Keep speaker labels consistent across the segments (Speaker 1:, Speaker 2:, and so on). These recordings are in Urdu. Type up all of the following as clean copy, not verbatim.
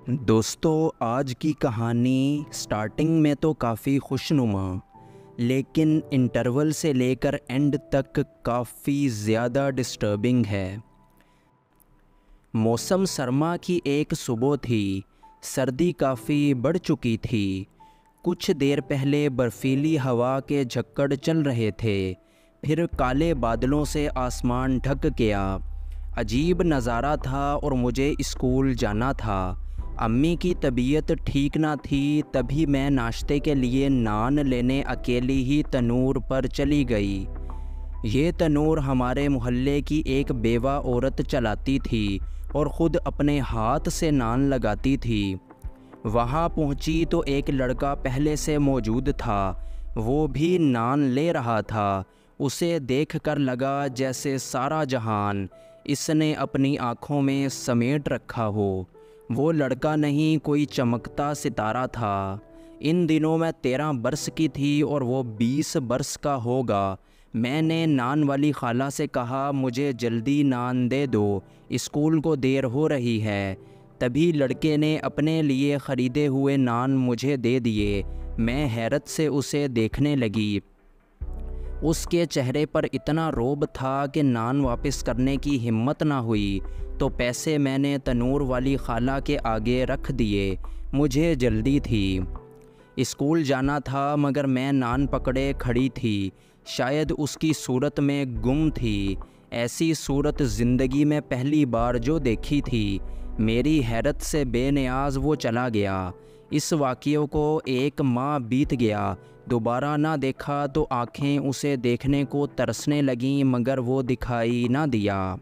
Speaker 1: دوستو، آج کی کہانی سٹارٹنگ میں تو کافی خوشنما، لیکن انٹرول سے لے کر اینڈ تک کافی زیادہ ڈسٹربنگ ہے۔ موسم سرما کی ایک صبح تھی۔ سردی کافی بڑھ چکی تھی۔ کچھ دیر پہلے برفیلی ہوا کے جھکڑ چل رہے تھے، پھر کالے بادلوں سے آسمان ڈھک گیا۔ عجیب نظارہ تھا اور مجھے اسکول جانا تھا۔ امی کی طبیعت ٹھیک نہ تھی، تبھی میں ناشتے کے لیے نان لینے اکیلی ہی تنور پر چلی گئی۔ یہ تنور ہمارے محلے کی ایک بیوہ عورت چلاتی تھی اور خود اپنے ہاتھ سے نان لگاتی تھی۔ وہاں پہنچی تو ایک لڑکا پہلے سے موجود تھا، وہ بھی نان لے رہا تھا۔ اسے دیکھ کر لگا جیسے سارا جہان اس نے اپنی آنکھوں میں سمیٹ رکھا ہو۔ وہ لڑکا نہیں، کوئی چمکتا ستارہ تھا۔ ان دنوں میں 13 برس کی تھی اور وہ 20 برس کا ہوگا۔ میں نے نان والی خالہ سے کہا، مجھے جلدی نان دے دو، اسکول کو دیر ہو رہی ہے۔ تبھی لڑکے نے اپنے لیے خریدے ہوئے نان مجھے دے دیے۔ میں حیرت سے اسے دیکھنے لگی۔ اس کے چہرے پر اتنا رعب تھا کہ نان واپس کرنے کی ہمت نہ ہوئی، تو پیسے میں نے تنور والی خالہ کے آگے رکھ دیے۔ مجھے جلدی تھی، اسکول جانا تھا، مگر میں نان پکڑے کھڑی تھی۔ شاید اس کی صورت میں گم تھی۔ ایسی صورت زندگی میں پہلی بار جو دیکھی تھی۔ میری حیرت سے بے نیاز وہ چلا گیا۔ اس واقعے کو 1 ماہ بیت گیا۔ دوبارہ نہ دیکھا تو آنکھیں اسے دیکھنے کو ترسنے لگیں، مگر وہ دکھائی نہ دیا۔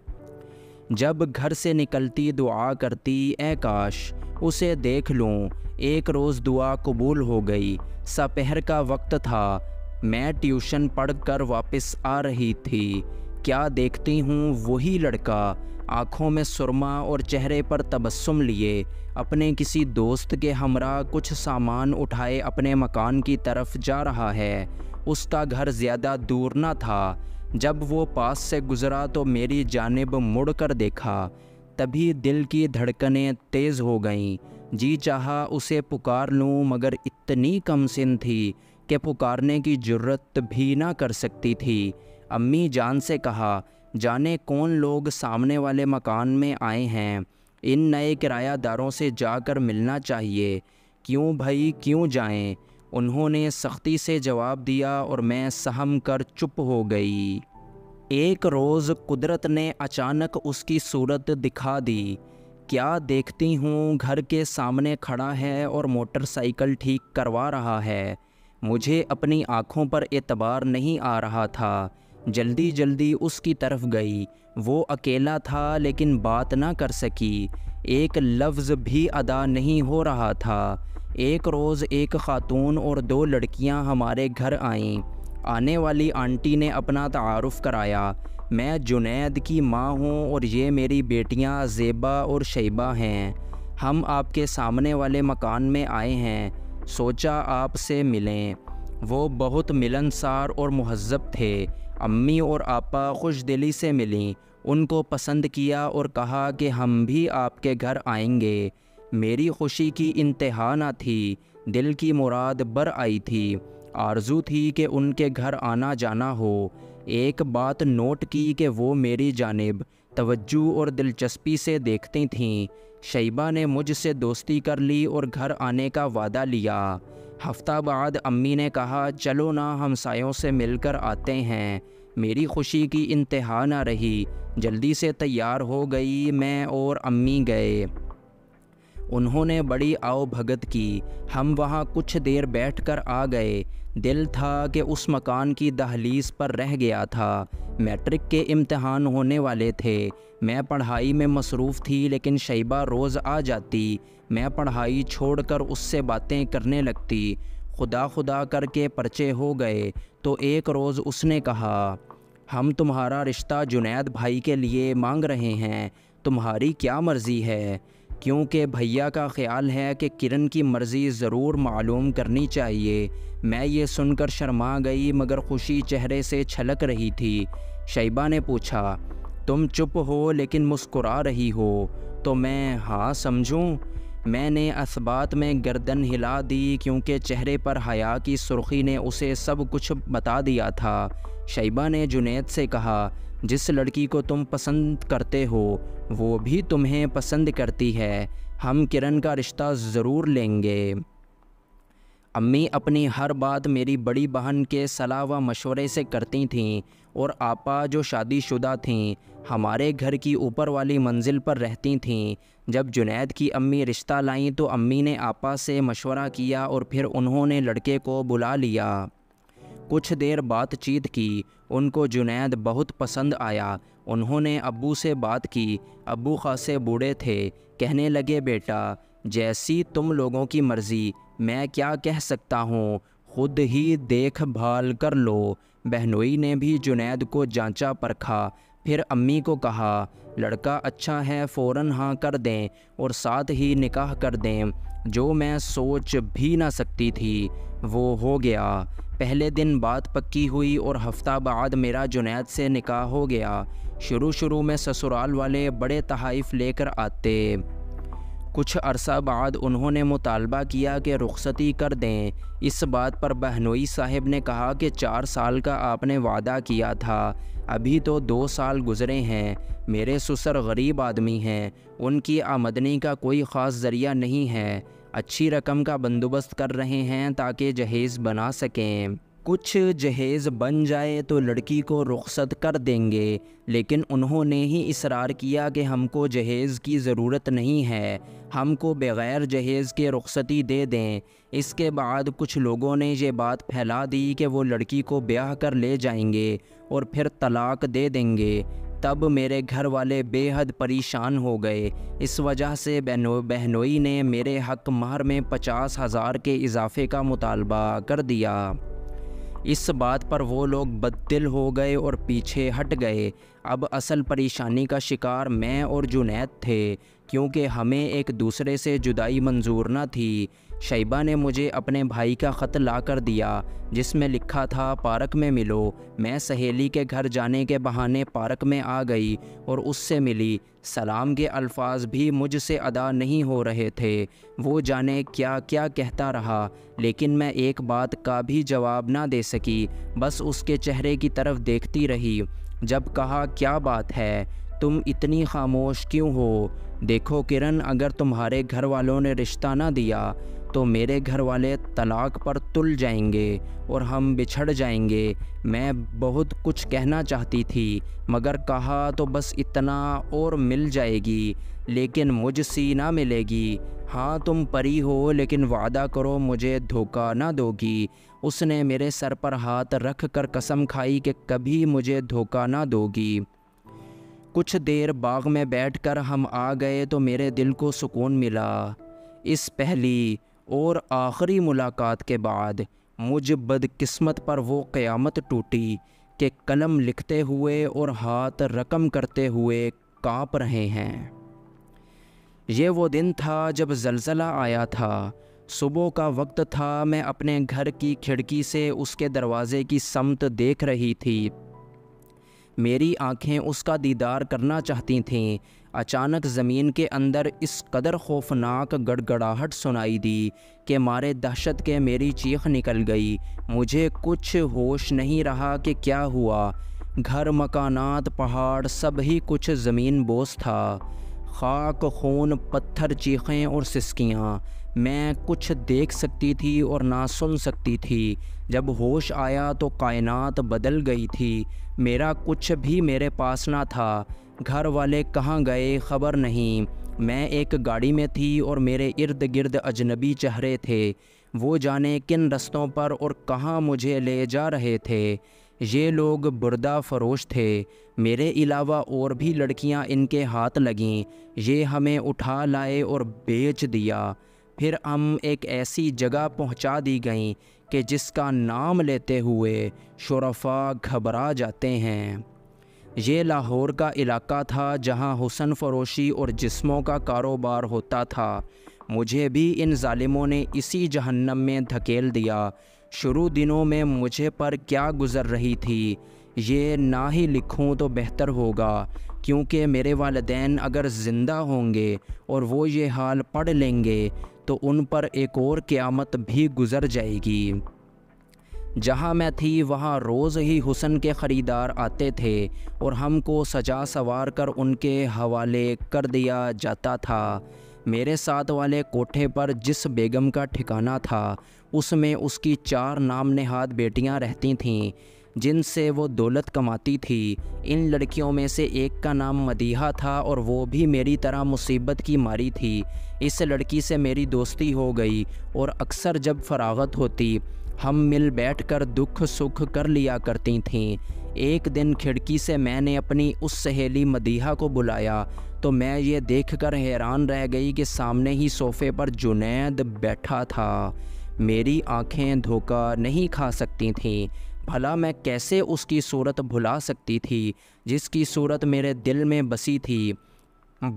Speaker 1: جب گھر سے نکلتی دعا کرتی، اے کاش اسے دیکھ لوں۔ ایک روز دعا قبول ہو گئی۔ سپہر کا وقت تھا۔ میں ٹیوشن پڑھ کر واپس آ رہی تھی۔ کیا دیکھتی ہوں، وہی لڑکا، آنکھوں میں سرما اور چہرے پر تبسم لیے، اپنے کسی دوست کے ہمراہ کچھ سامان اٹھائے اپنے مکان کی طرف جا رہا ہے۔ اس کا گھر زیادہ دور نہ تھا۔ جب وہ پاس سے گزرا تو میری جانب مڑ کر دیکھا۔ تبھی دل کی دھڑکنیں تیز ہو گئیں۔ جی چاہا اسے پکار لوں، مگر اتنی کم سن تھی کہ پکارنے کی جرت بھی نہ کر سکتی تھی۔ امی جان سے کہا، جانے کون لوگ سامنے والے مکان میں آئے ہیں، ان نئے کرایہ داروں سے جا کر ملنا چاہیے۔ کیوں بھائی، کیوں جائیں؟ انہوں نے سختی سے جواب دیا اور میں سہم کر چپ ہو گئی۔ ایک روز قدرت نے اچانک اس کی صورت دکھا دی۔ کیا دیکھتی ہوں، گھر کے سامنے کھڑا ہے اور موٹر سائیکل ٹھیک کروا رہا ہے۔ مجھے اپنی آنکھوں پر اعتبار نہیں آ رہا تھا۔ جلدی جلدی اس کی طرف گئی۔ وہ اکیلا تھا لیکن بات نہ کر سکی، ایک لفظ بھی ادا نہیں ہو رہا تھا۔ ایک روز ایک خاتون اور 2 لڑکیاں ہمارے گھر آئیں۔ آنے والی آنٹی نے اپنا تعارف کرایا، میں جنید کی ماں ہوں اور یہ میری بیٹیاں زیبا اور شیبہ ہیں۔ ہم آپ کے سامنے والے مکان میں آئے ہیں، سوچا آپ سے ملیں۔ وہ بہت ملنسار اور مہذب تھے۔ امی اور آپا خوش دلی سے ملیں، ان کو پسند کیا اور کہا کہ ہم بھی آپ کے گھر آئیں گے۔ میری خوشی کی انتہا نہ تھی، دل کی مراد بر آئی تھی۔ آرزو تھی کہ ان کے گھر آنا جانا ہو۔ ایک بات نوٹ کی کہ وہ میری جانب توجہ اور دلچسپی سے دیکھتی تھیں۔ شیبہ نے مجھ سے دوستی کر لی اور گھر آنے کا وعدہ لیا۔ ہفتہ بعد امی نے کہا، چلو نا ہمسایوں سے مل کر آتے ہیں۔ میری خوشی کی انتہا نہ رہی۔ جلدی سے تیار ہو گئی، میں اور امی گئے۔ انہوں نے بڑی آؤ بھگت کی۔ ہم وہاں کچھ دیر بیٹھ کر آ گئے۔ دل تھا کہ اس مکان کی دہلیز پر رہ گیا تھا۔ میٹرک کے امتحان ہونے والے تھے۔ میں پڑھائی میں مصروف تھی، لیکن شیبہ روز آ جاتی۔ میں پڑھائی چھوڑ کر اس سے باتیں کرنے لگتی۔ خدا خدا کر کے پرچے ہو گئے تو ایک روز اس نے کہا، ہم تمہارا رشتہ جنید بھائی کے لیے مانگ رہے ہیں، تمہاری کیا مرضی ہے؟ کیونکہ بھیا کا خیال ہے کہ کرن کی مرضی ضرور معلوم کرنی چاہیے۔ میں یہ سن کر شرما گئی، مگر خوشی چہرے سے چھلک رہی تھی۔ شیبہ نے پوچھا، تم چپ ہو لیکن مسکرا رہی ہو، تو میں ہاں سمجھوں؟ میں نے اثبات میں گردن ہلا دی کیونکہ چہرے پر حیا کی سرخی نے اسے سب کچھ بتا دیا تھا۔ شیبہ نے جنید سے کہا، جس لڑکی کو تم پسند کرتے ہو وہ بھی تمہیں پسند کرتی ہے، ہم کرن کا رشتہ ضرور لیں گے۔ امی اپنی ہر بات میری بڑی بہن کے صلاح و مشورے سے کرتی تھیں، اور آپا جو شادی شدہ تھیں ہمارے گھر کی اوپر والی منزل پر رہتی تھیں۔ جب جنید کی امی رشتہ لائیں تو امی نے آپا سے مشورہ کیا اور پھر انہوں نے لڑکے کو بلا لیا۔ کچھ دیر بات چیت کی، ان کو جنید بہت پسند آیا۔ انہوں نے ابو سے بات کی۔ ابو خاصے بوڑھے تھے، کہنے لگے، بیٹا جیسی تم لوگوں کی مرضی، میں کیا کہہ سکتا ہوں، خود ہی دیکھ بھال کر لو۔ بہنوئی نے بھی جنید کو جانچا پرکھا، پھر امی کو کہا، لڑکا اچھا ہے، فوراً ہاں کر دیں اور ساتھ ہی نکاح کر دیں۔ جو میں سوچ بھی نہ سکتی تھی وہ ہو گیا۔ پہلے دن بات پکی ہوئی اور ہفتہ بعد میرا جنید سے نکاح ہو گیا۔ شروع میں سسرال والے بڑے تحائف لے کر آتے۔ کچھ عرصہ بعد انہوں نے مطالبہ کیا کہ رخصتی کر دیں۔ اس بات پر بہنوئی صاحب نے کہا کہ 4 سال کا آپ نے وعدہ کیا تھا، ابھی تو 2 سال گزرے ہیں۔ میرے سسر غریب آدمی ہیں، ان کی آمدنی کا کوئی خاص ذریعہ نہیں ہے، اچھی رقم کا بندوبست کر رہے ہیں تاکہ جہیز بنا سکیں۔ کچھ جہیز بن جائے تو لڑکی کو رخصت کر دیں گے، لیکن انہوں نے ہی اصرار کیا کہ ہم کو جہیز کی ضرورت نہیں ہے، ہم کو بغیر جہیز کے رخصتی دے دیں۔ اس کے بعد کچھ لوگوں نے یہ بات پھیلا دی کہ وہ لڑکی کو بیاہ کر لے جائیں گے اور پھر طلاق دے دیں گے۔ تب میرے گھر والے بے حد پریشان ہو گئے۔ اس وجہ سے بہنوئی نے میرے حق مہر میں 50,000 کے اضافے کا مطالبہ کر دیا۔ اس بات پر وہ لوگ بددل ہو گئے اور پیچھے ہٹ گئے۔ اب اصل پریشانی کا شکار میں اور جنید تھے، کیونکہ ہمیں ایک دوسرے سے جدائی منظور نہ تھی۔ شیبہ نے مجھے اپنے بھائی کا خط لا کر دیا، جس میں لکھا تھا، پارک میں ملو۔ میں سہیلی کے گھر جانے کے بہانے پارک میں آ گئی اور اس سے ملی۔ سلام کے الفاظ بھی مجھ سے ادا نہیں ہو رہے تھے، وہ جانے کیا کیا کہتا رہا، لیکن میں ایک بات کا بھی جواب نہ دے سکی، بس اس کے چہرے کی طرف دیکھتی رہی۔ جب کہا، کیا بات ہے، تم اتنی خاموش کیوں ہو؟ دیکھو کرن، اگر تمہارے گھر والوں نے رشتہ نہ دیا تو میرے گھر والے طلاق پر تل جائیں گے اور ہم بچھڑ جائیں گے۔ میں بہت کچھ کہنا چاہتی تھی، مگر کہا تو بس اتنا، اور مل جائے گی لیکن مجھ سی نہ ملے گی۔ ہاں تم پری ہو، لیکن وعدہ کرو مجھے دھوکہ نہ دو گی۔ اس نے میرے سر پر ہاتھ رکھ کر قسم کھائی کہ کبھی مجھے دھوکہ نہ دو گی۔ کچھ دیر باغ میں بیٹھ کر ہم آ گئے تو میرے دل کو سکون ملا۔ اس پہلی اور آخری ملاقات کے بعد مجھ بدقسمت پر وہ قیامت ٹوٹی کہ قلم لکھتے ہوئے اور ہاتھ رقم کرتے ہوئے کانپ رہے ہیں۔ یہ وہ دن تھا جب زلزلہ آیا تھا۔ صبح کا وقت تھا، میں اپنے گھر کی کھڑکی سے اس کے دروازے کی سمت دیکھ رہی تھی۔ میری آنکھیں اس کا دیدار کرنا چاہتی تھیں۔ اچانک زمین کے اندر اس قدر خوفناک گڑگڑاہٹ سنائی دی کہ مارے دہشت کے میری چیخ نکل گئی۔ مجھے کچھ ہوش نہیں رہا کہ کیا ہوا۔ گھر، مکانات، پہاڑ، سب ہی کچھ زمین بوس تھا۔ خاک، خون، پتھر، چیخیں اور سسکیاں۔ میں کچھ دیکھ سکتی تھی اور نہ سن سکتی تھی۔ جب ہوش آیا تو کائنات بدل گئی تھی۔ میرا کچھ بھی میرے پاس نہ تھا۔ گھر والے کہاں گئے خبر نہیں۔ میں ایک گاڑی میں تھی اور میرے ارد گرد اجنبی چہرے تھے، وہ جانے کن رستوں پر اور کہاں مجھے لے جا رہے تھے۔ یہ لوگ بردہ فروش تھے، میرے علاوہ اور بھی لڑکیاں ان کے ہاتھ لگیں۔ یہ ہمیں اٹھا لائے اور بیچ دیا۔ پھر ہم ایک ایسی جگہ پہنچا دی گئیں کہ جس کا نام لیتے ہوئے شرفاء گھبرا جاتے ہیں۔ یہ لاہور کا علاقہ تھا جہاں حسن فروشی اور جسموں کا کاروبار ہوتا تھا۔ مجھے بھی ان ظالموں نے اسی جہنم میں دھکیل دیا۔ شروع دنوں میں مجھے پر کیا گزر رہی تھی، یہ نہ ہی لکھوں تو بہتر ہوگا، کیونکہ میرے والدین اگر زندہ ہوں گے اور وہ یہ حال پڑھ لیں گے تو ان پر ایک اور قیامت بھی گزر جائے گی۔ جہاں میں تھی وہاں روز ہی حسن کے خریدار آتے تھے اور ہم کو سجا سنوار کر ان کے حوالے کر دیا جاتا تھا۔ میرے ساتھ والے کوٹھے پر جس بیگم کا ٹھکانہ تھا اس میں اس کی 4 نام نہاد بیٹیاں رہتی تھیں جن سے وہ دولت کماتی تھی۔ ان لڑکیوں میں سے ایک کا نام مدیحہ تھا اور وہ بھی میری طرح مصیبت کی ماری تھی۔ اس لڑکی سے میری دوستی ہو گئی اور اکثر جب فراغت ہوتی ہم مل بیٹھ کر دکھ سکھ کر لیا کرتی تھیں۔ ایک دن کھڑکی سے میں نے اپنی اس سہیلی مدیحہ کو بلایا تو میں یہ دیکھ کر حیران رہ گئی کہ سامنے ہی صوفے پر جنید بیٹھا تھا۔ میری آنکھیں دھوکہ نہیں کھا سکتی تھیں۔ بھلا میں کیسے اس کی صورت بھلا سکتی تھی جس کی صورت میرے دل میں بسی تھی۔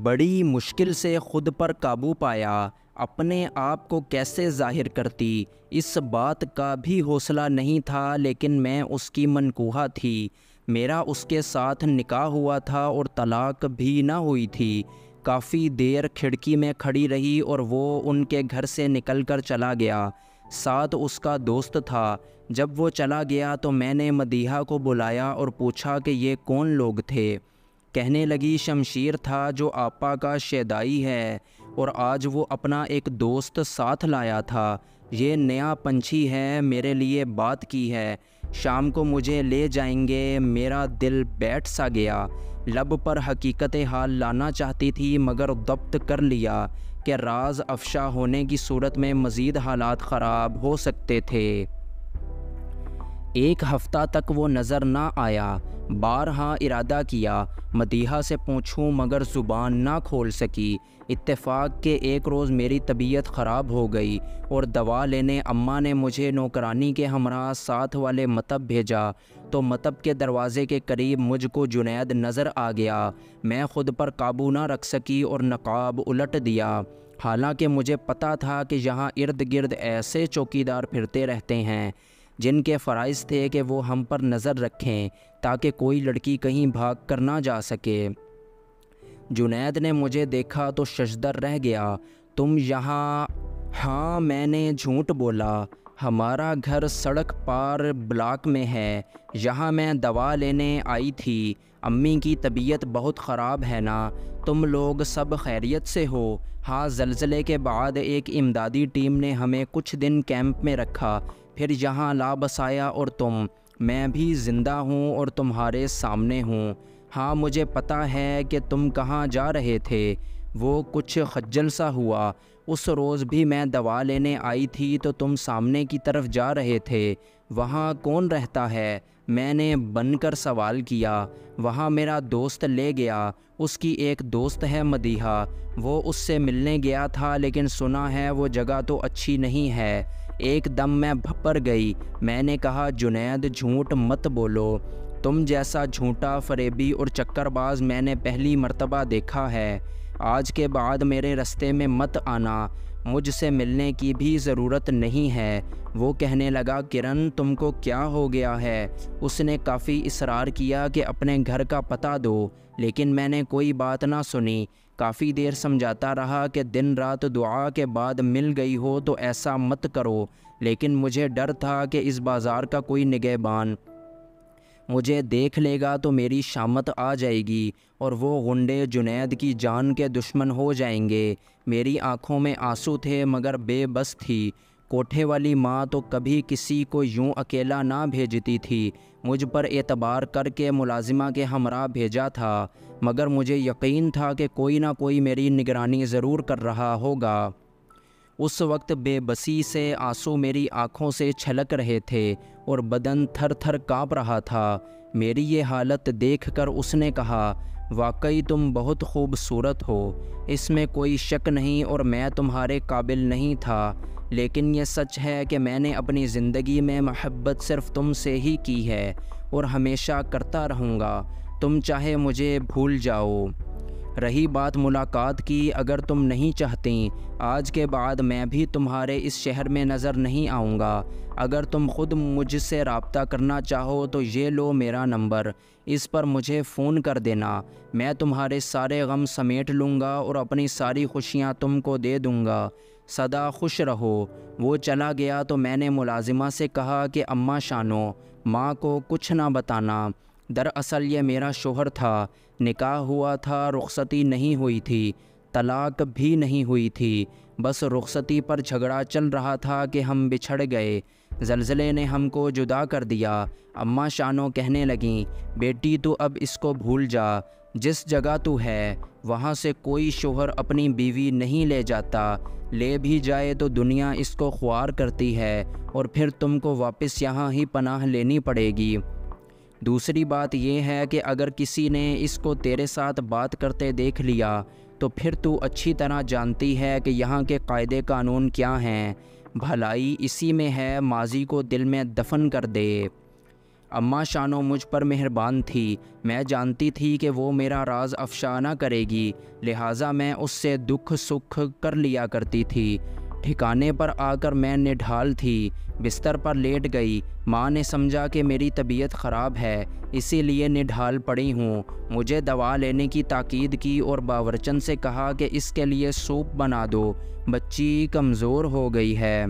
Speaker 1: بڑی مشکل سے خود پر قابو پایا۔ اپنے آپ کو کیسے ظاہر کرتی اس بات کا بھی حوصلہ نہیں تھا، لیکن میں اس کی منکوحہ تھی۔ میرا اس کے ساتھ نکاح ہوا تھا اور طلاق بھی نہ ہوئی تھی۔ کافی دیر کھڑکی میں کھڑی رہی اور وہ ان کے گھر سے نکل کر چلا گیا۔ ساتھ اس کا دوست تھا۔ جب وہ چلا گیا تو میں نے مدیحہ کو بلایا اور پوچھا کہ یہ کون لوگ تھے۔ کہنے لگی شمشیر تھا جو آپا کا شیدائی ہے اور آج وہ اپنا ایک دوست ساتھ لایا تھا۔ یہ نیا پنچھی ہے، میرے لیے بات کی ہے، شام کو مجھے لے جائیں گے۔ میرا دل بیٹھ سا گیا۔ لب پر حقیقت حال لانا چاہتی تھی مگر ضبط کر لیا کہ راز افشا ہونے کی صورت میں مزید حالات خراب ہو سکتے تھے۔ ایک ہفتہ تک وہ نظر نہ آیا۔ بارہا ارادہ کیا مدیحہ سے پوچھوں مگر زبان نہ کھول سکی۔ اتفاق کہ ایک روز میری طبیعت خراب ہو گئی اور دوا لینے اماں نے مجھے نوکرانی کے ہمراہ ساتھ والے مطب بھیجا تو مطب کے دروازے کے قریب مجھ کو جنید نظر آ گیا۔ میں خود پر قابو نہ رکھ سکی اور نقاب الٹ دیا، حالانکہ مجھے پتہ تھا کہ یہاں ارد گرد ایسے چوکیدار پھرتے رہتے ہیں جن کے فرائض تھے کہ وہ ہم پر نظر رکھیں تاکہ کوئی لڑکی کہیں بھاگ کر نہ جا سکے۔ جنید نے مجھے دیکھا تو ششدر رہ گیا۔ تم یہاں؟ ہاں، میں نے جھوٹ بولا۔ ہمارا گھر سڑک پار بلاک میں ہے، یہاں میں دوا لینے آئی تھی۔ امی کی طبیعت بہت خراب ہے نا؟ تم لوگ سب خیریت سے ہو؟ ہاں، زلزلے کے بعد ایک امدادی ٹیم نے ہمیں کچھ دن کیمپ میں رکھا، پھر یہاں لا بسایا اور میں بھی زندہ ہوں اور تمہارے سامنے ہوں۔ ہاں، مجھے پتہ ہے کہ تم کہاں جا رہے تھے۔ وہ کچھ خجل سا ہوا۔ اس روز بھی میں دوا لینے آئی تھی تو تم سامنے کی طرف جا رہے تھے۔ وہاں کون رہتا ہے؟ میں نے بن کر سوال کیا۔ وہاں میرا دوست لے گیا۔ اس کی ایک دوست ہے مدیحہ، وہ اس سے ملنے گیا تھا لیکن سنا ہے وہ جگہ تو اچھی نہیں ہے۔ ایک دم میں بھپر گئی۔ میں نے کہا جنید جھوٹ مت بولو، تم جیسا جھوٹا فریبی اور چکر باز میں نے پہلی مرتبہ دیکھا ہے۔ آج کے بعد میرے رستے میں مت آنا، مجھ سے ملنے کی بھی ضرورت نہیں ہے۔ وہ کہنے لگا کرن تم کو کیا ہو گیا ہے؟ اس نے کافی اصرار کیا کہ اپنے گھر کا پتہ دو، لیکن میں نے کوئی بات نہ سنی۔ کافی دیر سمجھاتا رہا کہ دن رات دعا کے بعد مل گئی ہو تو ایسا مت کرو، لیکن مجھے ڈر تھا کہ اس بازار کا کوئی نگہبان مجھے دیکھ لے گا تو میری شامت آ جائے گی اور وہ غنڈے جنید کی جان کے دشمن ہو جائیں گے۔ میری آنکھوں میں آنسو تھے مگر بے بس تھی۔ کوٹھے والی ماں تو کبھی کسی کو یوں اکیلا نہ بھیجتی تھی، مجھ پر اعتبار کر کے ملازمہ کے ہمراہ بھیجا تھا، مگر مجھے یقین تھا کہ کوئی نہ کوئی میری نگرانی ضرور کر رہا ہوگا۔ اس وقت بے بسی سے آنسو میری آنکھوں سے چھلک رہے تھے اور بدن تھر تھر کانپ رہا تھا۔ میری یہ حالت دیکھ کر اس نے کہا واقعی تم بہت خوبصورت ہو، اس میں کوئی شک نہیں اور میں تمہارے قابل نہیں تھا، لیکن یہ سچ ہے کہ میں نے اپنی زندگی میں محبت صرف تم سے ہی کی ہے اور ہمیشہ کرتا رہوں گا، تم چاہے مجھے بھول جاؤ۔ رہی بات ملاقات کی، اگر تم نہیں چاہتیں آج کے بعد میں بھی تمہارے اس شہر میں نظر نہیں آؤں گا۔ اگر تم خود مجھ سے رابطہ کرنا چاہو تو یہ لو میرا نمبر، اس پر مجھے فون کر دینا، میں تمہارے سارے غم سمیٹ لوں گا اور اپنی ساری خوشیاں تم کو دے دوں گا۔ سدا خوش رہو۔ وہ چلا گیا تو میں نے ملازمہ سے کہا کہ اماں شانو، ماں کو کچھ نہ بتانا، دراصل یہ میرا شوہر تھا، نکاح ہوا تھا، رخصتی نہیں ہوئی تھی، طلاق بھی نہیں ہوئی تھی، بس رخصتی پر جھگڑا چل رہا تھا کہ ہم بچھڑ گئے، زلزلے نے ہم کو جدا کر دیا۔ اماں شانو کہنے لگیں، بیٹی تو اب اس کو بھول جا، جس جگہ تو ہے وہاں سے کوئی شوہر اپنی بیوی نہیں لے جاتا، لے بھی جائے تو دنیا اس کو خوار کرتی ہے اور پھر تم کو واپس یہاں ہی پناہ لینی پڑے گی۔ دوسری بات یہ ہے کہ اگر کسی نے اس کو تیرے ساتھ بات کرتے دیکھ لیا تو پھر تو اچھی طرح جانتی ہے کہ یہاں کے قاعدے قانون کیا ہیں، بھلائی اسی میں ہے، ماضی کو دل میں دفن کر دے۔ اماں شانو مجھ پر مہربان تھی، میں جانتی تھی کہ وہ میرا راز افشا نہ کرے گی، لہٰذا میں اس سے دکھ سکھ کر لیا کرتی تھی۔ ٹھکانے پر آ کر میں نڈھال تھی، بستر پر لیٹ گئی، ماں نے سمجھا کہ میری طبیعت خراب ہے، اسی لیے نڈھال پڑی ہوں، مجھے دوا لینے کی تاکید کی اور باورچن سے کہا کہ اس کے لیے سوپ بنا دو، بچی کمزور ہو گئی ہے۔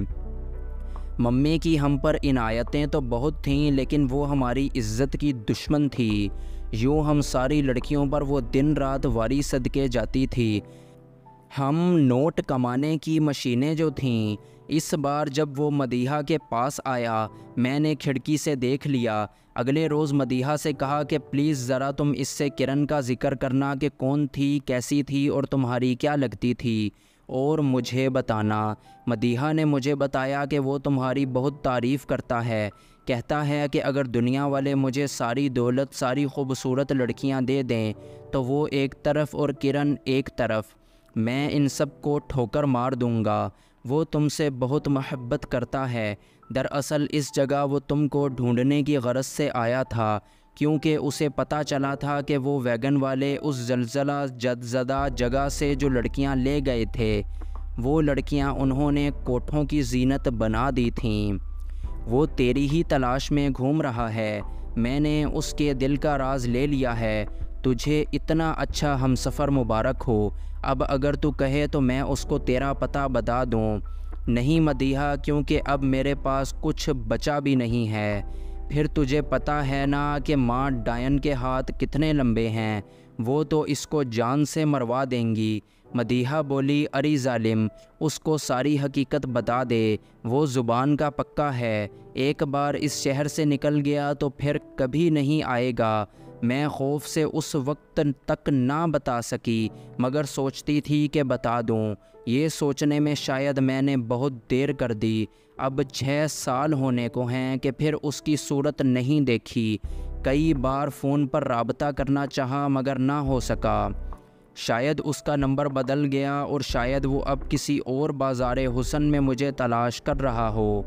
Speaker 1: ممی کی ہم پر عنایتیں تو بہت تھیں لیکن وہ ہماری عزت کی دشمن تھی، یوں ہم ساری لڑکیوں پر وہ دن رات واری صدقے جاتی تھی۔ ہم نوٹ کمانے کی مشینیں جو تھیں، اس بار جب وہ مدیحہ کے پاس آیا میں نے کھڑکی سے دیکھ لیا۔ اگلے روز مدیحہ سے کہا کہ پلیز ذرا تم اس سے کرن کا ذکر کرنا کہ کون تھی، کیسی تھی اور تمہاری کیا لگتی تھی، اور مجھے بتانا۔ مدیحہ نے مجھے بتایا کہ وہ تمہاری بہت تعریف کرتا ہے، کہتا ہے کہ اگر دنیا والے مجھے ساری دولت، ساری خوبصورت لڑکیاں دے دیں تو وہ ایک طرف اور کرن ایک طرف، میں ان سب کو ٹھوکر مار دوں گا۔ وہ تم سے بہت محبت کرتا ہے، دراصل اس جگہ وہ تم کو ڈھونڈنے کی غرض سے آیا تھا، کیونکہ اسے پتہ چلا تھا کہ وہ ویگن والے اس زلزلہ زدہ جگہ سے جو لڑکیاں لے گئے تھے، وہ لڑکیاں انہوں نے کوٹھوں کی زینت بنا دی تھیں۔ وہ تیری ہی تلاش میں گھوم رہا ہے، میں نے اس کے دل کا راز لے لیا ہے، تجھے اتنا اچھا ہمسفر مبارک ہو۔ اب اگر تو کہے تو میں اس کو تیرا پتہ بتا دوں۔ نہیں مدیحہ، کیونکہ اب میرے پاس کچھ بچا بھی نہیں ہے، پھر تجھے پتہ ہے نا کہ ماں ڈائن کے ہاتھ کتنے لمبے ہیں، وہ تو اس کو جان سے مروا دیں گی۔ مدیحہ بولی، اری ظالم، اس کو ساری حقیقت بتا دے، وہ زبان کا پکا ہے، ایک بار اس شہر سے نکل گیا تو پھر کبھی نہیں آئے گا۔ میں خوف سے اس وقت تک نہ بتا سکی، مگر سوچتی تھی کہ بتا دوں، یہ سوچنے میں شاید میں نے بہت دیر کر دی۔ اب 6 سال ہونے کو ہیں کہ پھر اس کی صورت نہیں دیکھی، کئی بار فون پر رابطہ کرنا چاہا مگر نہ ہو سکا، شاید اس کا نمبر بدل گیا اور شاید وہ اب کسی اور بازار حسن میں مجھے تلاش کر رہا ہو۔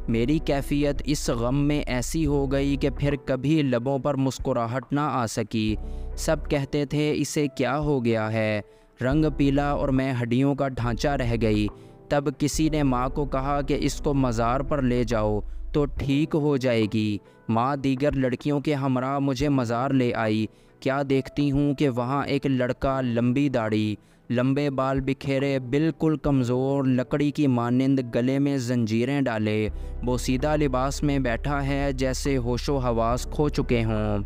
Speaker 1: میری کیفیت اس غم میں ایسی ہو گئی کہ پھر کبھی لبوں پر مسکراہٹ نہ آ سکی، سب کہتے تھے اسے کیا ہو گیا ہے، رنگ پیلا اور میں ہڈیوں کا ڈھانچہ رہ گئی۔ تب کسی نے ماں کو کہا کہ اس کو مزار پر لے جاؤ تو ٹھیک ہو جائے گی۔ ماں دیگر لڑکیوں کے ہمراہ مجھے مزار لے آئی، کیا دیکھتی ہوں کہ وہاں ایک لڑکا، لمبی داڑھی، لمبے بال بکھیرے، بالکل کمزور، لکڑی کی مانند گلے میں زنجیریں ڈالے، بوسیدہ لباس میں بیٹھا ہے جیسے ہوش و حواس کھو چکے ہوں۔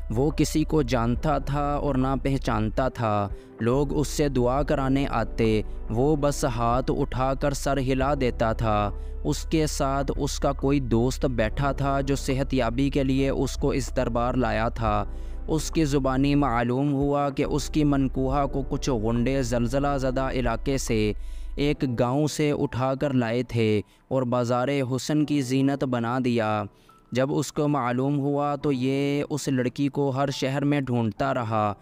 Speaker 1: وہ کسی کو جانتا تھا اور نہ پہچانتا تھا، لوگ اس سے دعا کرانے آتے، وہ بس ہاتھ اٹھا کر سر ہلا دیتا تھا۔ اس کے ساتھ اس کا کوئی دوست بیٹھا تھا جو صحت یابی کے لیے اس کو اس دربار لایا تھا۔ اس کی زبانی معلوم ہوا کہ اس کی منکوحہ کو کچھ غنڈے زلزلہ زدہ علاقے سے، ایک گاؤں سے اٹھا کر لائے تھے اور بازار حسن کی زینت بنا دیا۔ جب اس کو معلوم ہوا تو یہ اس لڑکی کو ہر شہر میں ڈھونڈتا رہا،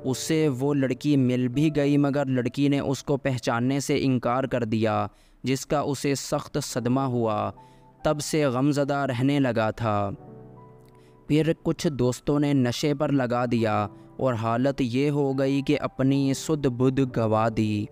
Speaker 1: اسے وہ لڑکی مل بھی گئی مگر لڑکی نے اس کو پہچاننے سے انکار کر دیا، جس کا اسے سخت صدمہ ہوا، تب سے غمزدہ رہنے لگا تھا۔ پھر کچھ دوستوں نے نشے پر لگا دیا اور حالت یہ ہو گئی کہ اپنی سدھ بدھ گوا دی۔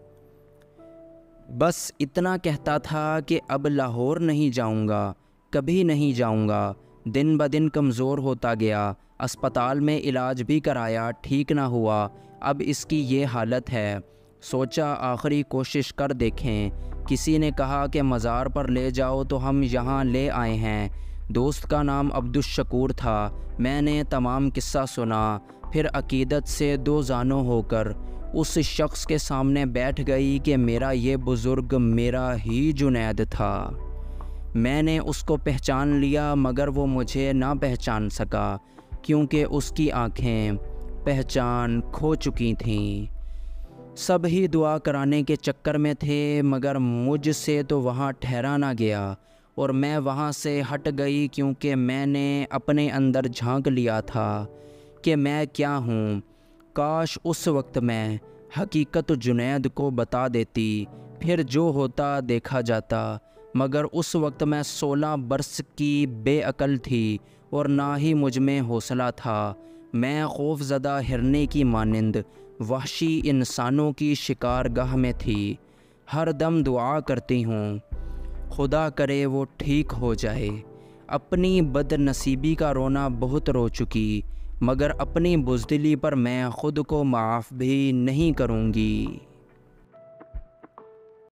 Speaker 1: بس اتنا کہتا تھا کہ اب لاہور نہیں جاؤں گا، کبھی نہیں جاؤں گا۔ دن بدن کمزور ہوتا گیا، اسپتال میں علاج بھی کرایا، ٹھیک نہ ہوا۔ اب اس کی یہ حالت ہے۔ سوچا آخری کوشش کر دیکھیں۔ کسی نے کہا کہ مزار پر لے جاؤ تو ہم یہاں لے آئے ہیں۔ دوست کا نام عبدالشکور تھا۔ میں نے تمام قصہ سنا، پھر عقیدت سے دو زانوں ہو کر اس شخص کے سامنے بیٹھ گئی کہ میرا یہ بزرگ میرا ہی جنید تھا۔ میں نے اس کو پہچان لیا مگر وہ مجھے نہ پہچان سکا، کیونکہ اس کی آنکھیں پہچان کھو چکی تھیں۔ سب ہی دعا کرانے کے چکر میں تھے مگر مجھ سے تو وہاں ٹھہرا نہ گیا، اور میں وہاں سے ہٹ گئی کیونکہ میں نے اپنے اندر جھانک لیا تھا کہ میں کیا ہوں۔ کاش اس وقت میں حقیقت جنید کو بتا دیتی، پھر جو ہوتا دیکھا جاتا، مگر اس وقت میں 16 برس کی بے عقل تھی اور نہ ہی مجھ میں حوصلہ تھا۔ میں خوف زدہ ہرنے کی مانند وحشی انسانوں کی شکارگاہ میں تھی۔ ہر دم دعا کرتی ہوں خدا کرے وہ ٹھیک ہو جائے۔ اپنی بد نصیبی کا رونا بہت رو چکی، مگر اپنی بزدلی پر میں خود کو معاف بھی نہیں کروں گی۔